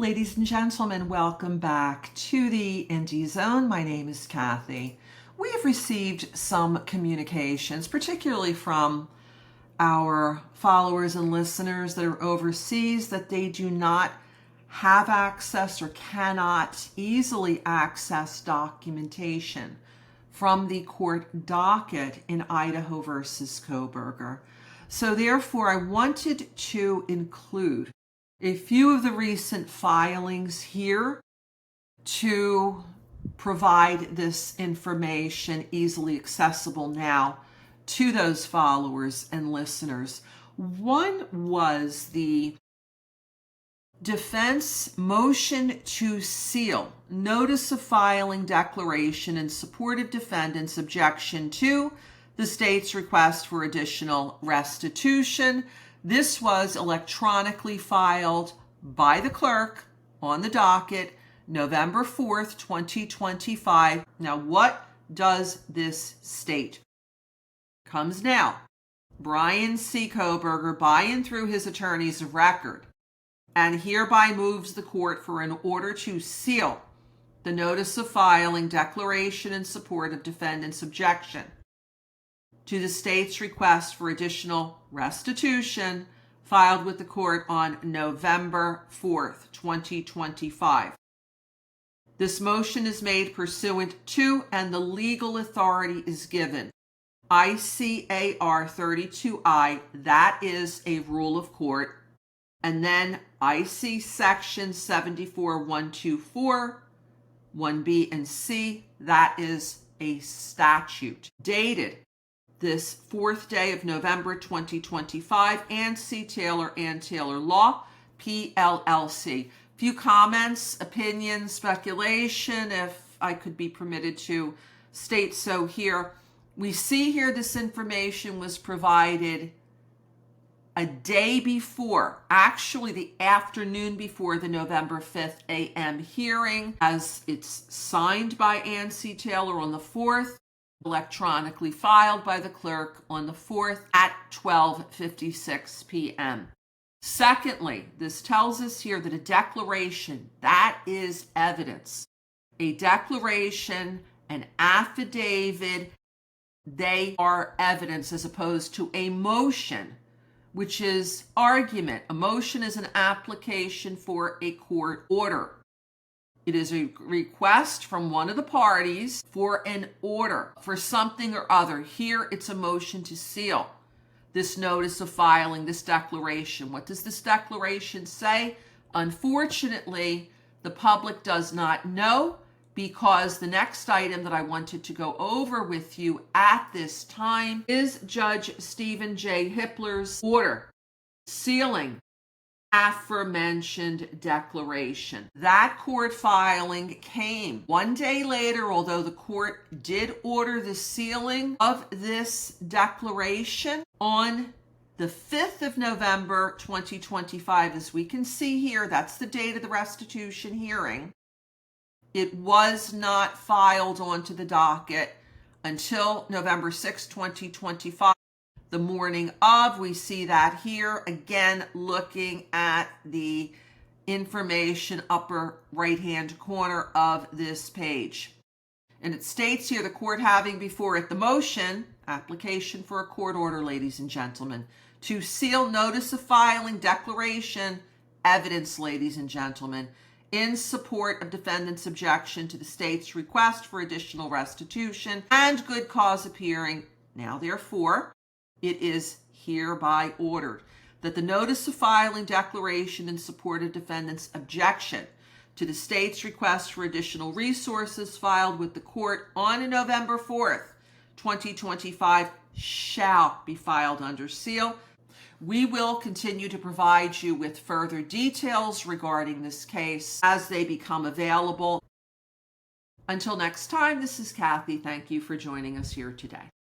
Ladies and gentlemen, welcome back to the Indie Zone. My name is Kathy. We have received some communications, particularly from our followers and listeners that are overseas, that they do not have access or cannot easily access documentation from the court docket in Idaho versus Kohberger. So therefore, I wanted to include a few of the recent filings here to provide this information easily accessible now to those followers and listeners. One was the defense motion to seal notice of filing declaration in support of defendant's objection to the state's request for additional restitution. This was electronically filed by the clerk on the docket November 4th, 2025. Now, what does this state? Comes now. Brian C. Kohberger, by and through his attorneys of record, and hereby moves the court for an order to seal the notice of filing declaration in support of defendant's objection to the state's request for additional restitution filed with the court on November 4th, 2025. This motion is made pursuant to, and the legal authority is given, ICAR 32I, that is a rule of court, and then IC section 74124, 1B and C, that is a statute. Dated this 4th day of November 2025, and C. Taylor and Taylor Law, PLLC. Few comments, opinions, speculation, if I could be permitted to state so here. We see here this information was provided a day before, actually the afternoon before the November 5th a.m. hearing, as it's signed by Ann C. Taylor on the 4th, electronically filed by the clerk on the 4th at 12:56 p.m. Secondly, this tells us here that a declaration, that is evidence. A declaration, an affidavit, they are evidence as opposed to a motion, which is argument. A motion is an application for a court order. It is a request from one of the parties for an order for something or other. Here, it's a motion to seal this notice of filing, this declaration. What does this declaration say? Unfortunately, the public does not know, because the next item that I wanted to go over with you at this time is Judge Stephen J. Hippler's order sealing aforementioned declaration. That court filing came one day later, although the court did order the sealing of this declaration on the 5th of November 2025. As we can see here, that's the date of the restitution hearing. It was not filed onto the docket until November 6, 2025. The morning of, we see that here, again, looking at the information upper right-hand corner of this page. And it states here, the court having before it the motion, application for a court order, ladies and gentlemen, to seal notice of filing declaration, evidence, ladies and gentlemen, in support of defendant's objection to the state's request for additional restitution and good cause appearing. Now, therefore, it is hereby ordered that the notice of filing declaration in support of defendant's objection to the state's request for additional resources filed with the court on November 4th, 2025 shall be filed under seal. We will continue to provide you with further details regarding this case as they become available. Until next time, this is Kathy. Thank you for joining us here today.